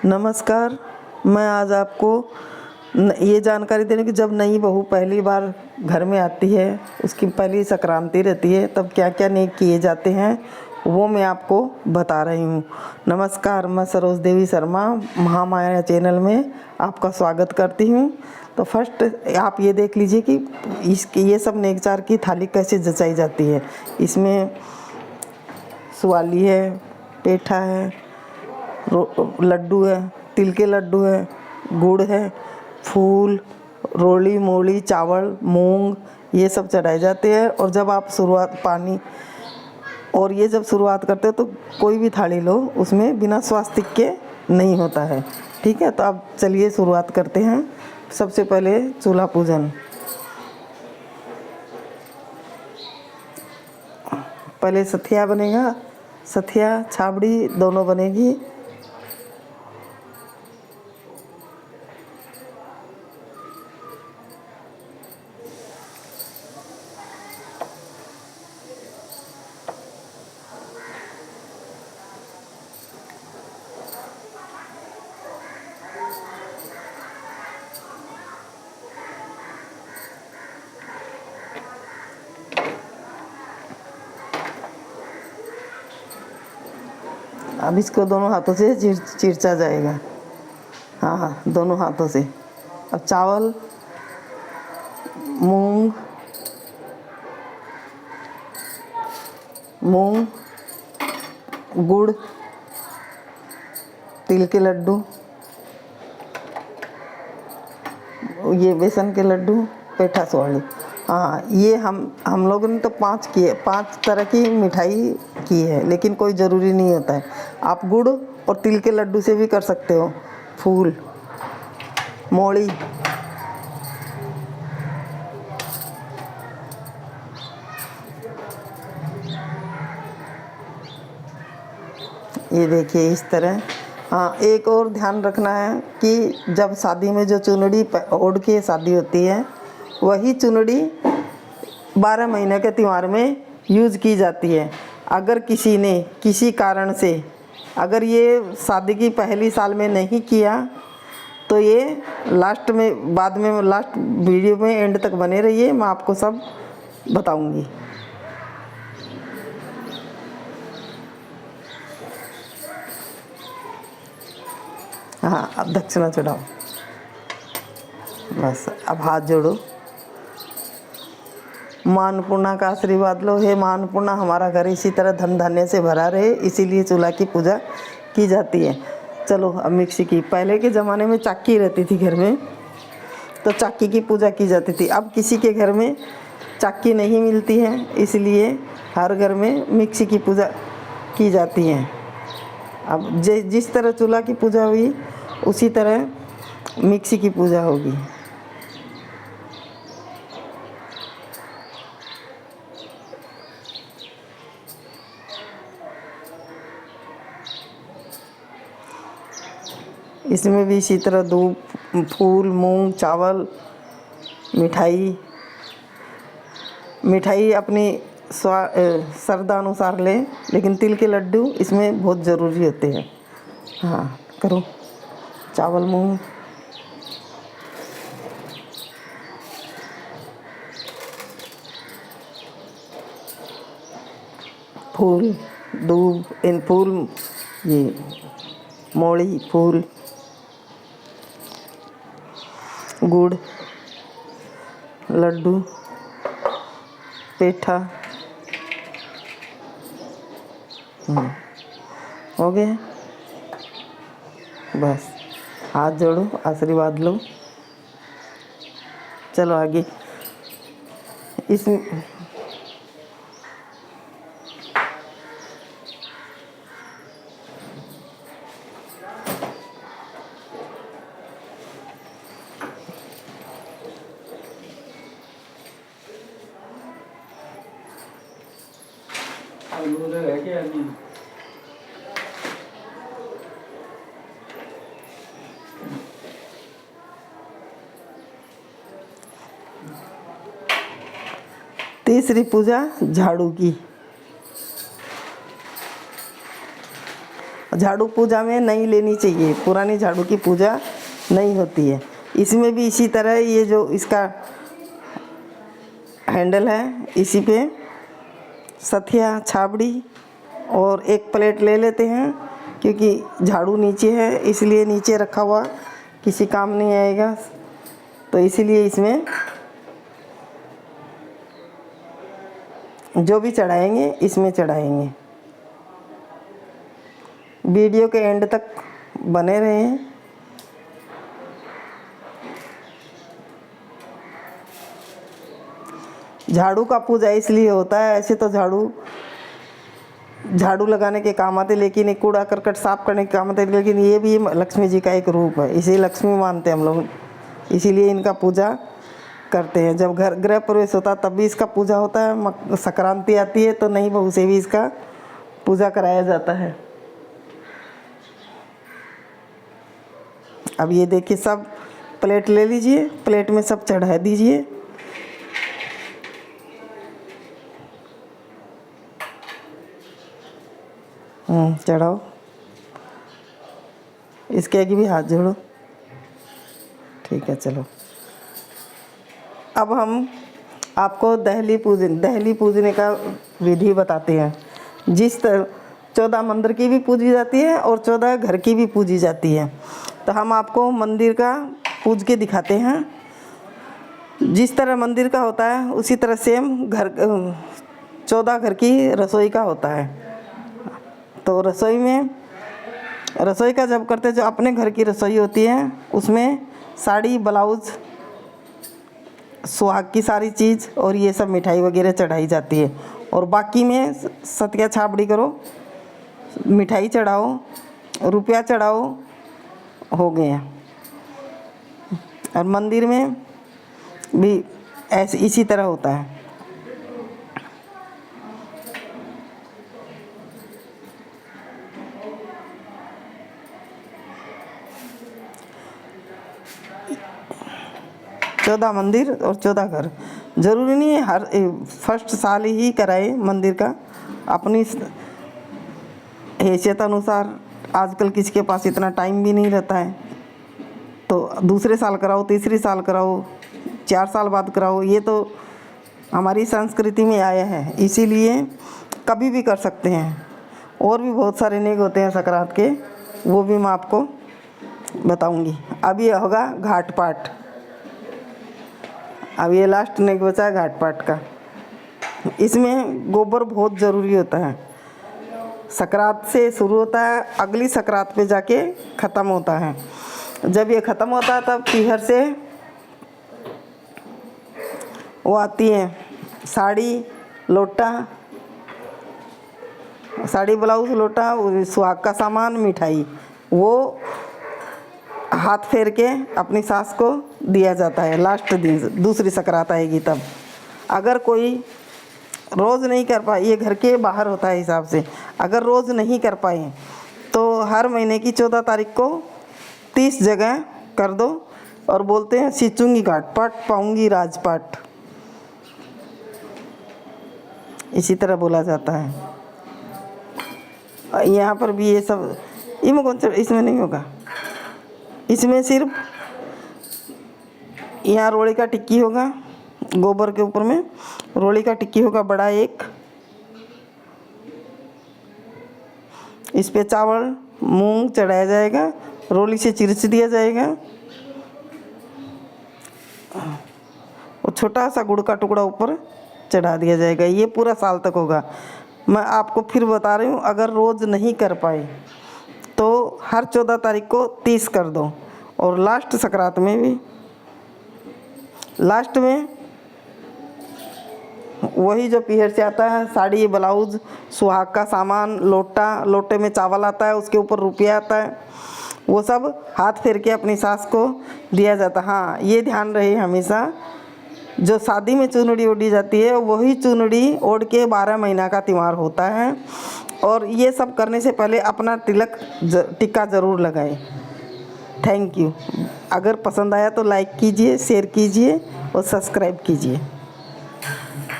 नमस्कार। मैं आज आपको ये जानकारी देने की, जब नई बहू पहली बार घर में आती है, उसकी पहली संक्रांति रहती है, तब क्या क्या नेक किए जाते हैं वो मैं आपको बता रही हूँ। नमस्कार, मैं सरोज देवी शर्मा महामाया चैनल में आपका स्वागत करती हूँ। तो फर्स्ट आप ये देख लीजिए कि ये सब नेकचार की थाली कैसे जचाई जाती है। इसमें सुवाली है, पेठा है, लड्डू है, तिल के लड्डू है, गुड़ है, फूल, रोली मोली, चावल, मूंग, ये सब चढ़ाए जाते हैं। और जब आप शुरुआत करते हो तो कोई भी थाली लो, उसमें बिना स्वास्तिक के नहीं होता है। ठीक है, तो अब चलिए शुरुआत करते हैं। सबसे पहले चूल्हा पूजन। पहले सथिया बनेगा, सथिया छाबड़ी दोनों बनेगी। अब इसको दोनों हाथों से चिरचा जाएगा। हाँ, दोनों हाथों से। अब चावल, मूंग, गुड़, तिल के लड्डू, ये बेसन के लड्डू, पेठा सुवाली। हाँ, ये हम लोगों ने तो 5 तरह की मिठाई की है, लेकिन कोई ज़रूरी नहीं होता है। आप गुड़ और तिल के लड्डू से भी कर सकते हो। फूल, मोली, ये देखिए इस तरह। हाँ, एक और ध्यान रखना है कि जब शादी में जो चुनड़ी ओढ़ के शादी होती है, वही चुनड़ी 12 महीने के त्यौहार में यूज़ की जाती है। अगर किसी ने किसी कारण से अगर ये शादी की पहली साल में नहीं किया, तो ये लास्ट वीडियो में एंड तक बने रहिए, मैं आपको सब बताऊंगी। हाँ, अब दक्षिणा चढ़ाओ। बस, अब हाथ जोड़ो, माँ अन्नपूर्णा का आशीर्वाद लो। हे माँ अन्नपूर्णा, हमारा घर इसी तरह धन धान्य से भरा रहे, इसीलिए चूल्हा की पूजा की जाती है। चलो अब मिक्सी की। पहले के ज़माने में चाकी रहती थी घर में, तो चाकी की पूजा की जाती थी। अब किसी के घर में चाकी नहीं मिलती है, इसलिए हर घर में मिक्सी की पूजा की जाती है। अब जिस तरह चूल्हा की पूजा हुई, उसी तरह मिक्सी की पूजा होगी। इसमें भी इसी तरह दूध, फूल, मूंग, चावल, मिठाई अपनी श्रद्धा अनुसार लें, लेकिन तिल के लड्डू इसमें बहुत ज़रूरी होते हैं। हाँ, करो। चावल, मूंग, फूल, दूब, फूल, ये मोली, फूल, गुड़, लड्डू, पेठा। हो गया। बस, हाथ जोड़ो, आशीर्वाद लो। चलो आगे। इसमें तीसरी पूजा झाड़ू की। झाड़ू पूजा में नहीं लेनी चाहिए, पुरानी झाड़ू की पूजा नहीं होती है। इसमें भी इसी तरह ये जो इसका हैंडल है, इसी पे सथिया, छाबड़ी और एक प्लेट ले लेते हैं, क्योंकि झाड़ू नीचे है इसलिए नीचे रखा हुआ किसी काम नहीं आएगा, तो इसीलिए इसमें जो भी चढ़ाएंगे इसमें चढ़ाएंगे। वीडियो के एंड तक बने रहें। झाड़ू का पूजा इसलिए होता है, ऐसे तो झाड़ू लगाने के काम आते, लेकिन एक कूड़ा करकट साफ करने के काम आते, लेकिन ये भी लक्ष्मी जी का एक रूप है, इसे लक्ष्मी मानते हैं हम लोग, इसीलिए इनका पूजा करते हैं। जब घर गृह प्रवेश होता है तब भी इसका पूजा होता है, संक्रांति आती है तो नई बहू से भी इसका पूजा कराया जाता है। अब ये देखिए, सब प्लेट ले लीजिए, प्लेट में सब चढ़ा दीजिए। चढ़ाओ, इसके आगे भी हाथ जोड़ो। ठीक है, चलो अब हम आपको दहली पूजने का विधि बताते हैं। जिस तरह 14 मंदिर की भी पूजी जाती है और 14 घर की भी पूजी जाती है, तो हम आपको मंदिर का पूज के दिखाते हैं। जिस तरह मंदिर का होता है उसी तरह सेम 14 घर की रसोई का होता है। तो रसोई का जब करते, जो अपने घर की रसोई होती है उसमें साड़ी, ब्लाउज, सुहाग की सारी चीज़ और ये सब मिठाई वगैरह चढ़ाई जाती है। और बाकी में सतिया छाबड़ी करो, मिठाई चढ़ाओ, रुपया चढ़ाओ, हो गया। और मंदिर में भी ऐसे इसी तरह होता है। चौदह मंदिर और 14 घर, ज़रूरी नहीं है हर फर्स्ट साल ही कराए मंदिर का, अपनी हैसियत अनुसार। आजकल किसी के पास इतना टाइम भी नहीं रहता है, तो दूसरे साल कराओ, तीसरे साल कराओ, 4 साल बाद कराओ, ये तो हमारी संस्कृति में आया है, इसीलिए कभी भी कर सकते हैं। और भी बहुत सारे नेक होते हैं संक्रांत के, वो भी मैं आपको बताऊंगी। अब ये होगा घाट पाट। अब ये लास्ट नेक बचा है घाट पाट का। इसमें गोबर बहुत ज़रूरी होता है। संक्रांत से शुरू होता है, अगली संक्रांत पे जाके ख़त्म होता है। जब ये ख़त्म होता है तब पीहर से वो आती है साड़ी, लोटा, साड़ी, ब्लाउज, लोटा, सुहाग का सामान, मिठाई, वो हाथ फेर के अपनी सास को दिया जाता है। लास्ट दिन दूसरी संक्रांत आएगी तब। अगर कोई रोज़ नहीं कर पाए, ये घर के बाहर होता है हिसाब से, अगर रोज़ नहीं कर पाए तो हर महीने की 14 तारीख को 30 जगह कर दो और बोलते हैं सींचूंगी घाट पाट, पाऊंगी राजपाट, इसी तरह बोला जाता है। यहाँ पर भी ये सब, इसमें नहीं होगा, इसमें सिर्फ यहाँ रोड़ी का टिक्की होगा, गोबर के ऊपर में रोड़ी का टिक्की होगा बड़ा एक, इस पे चावल मूंग चढ़ाया जाएगा, रोली से चिरच दिया जाएगा और छोटा सा गुड़ का टुकड़ा ऊपर चढ़ा दिया जाएगा। ये पूरा साल तक होगा। मैं आपको फिर बता रही हूँ, अगर रोज़ नहीं कर पाए तो हर 14 तारीख को 30 कर दो। और लास्ट संक्रांत में भी, लास्ट में वही जो पीहर से आता है, साड़ी, ब्लाउज, सुहाग का सामान, लोटा, लोटे में चावल आता है, उसके ऊपर रुपया आता है, वो सब हाथ फेर के अपनी सास को दिया जाता है। हाँ, ये ध्यान रहे हमेशा, जो शादी में चुनड़ी ओढ़ी जाती है वही चुनड़ी ओढ़ के 12 महीना का त्यौहार होता है। और ये सब करने से पहले अपना टिक्का ज़रूर लगाएं। Thank you. अगर पसंद आया तो लाइक कीजिए, शेयर कीजिए और सब्सक्राइब कीजिए।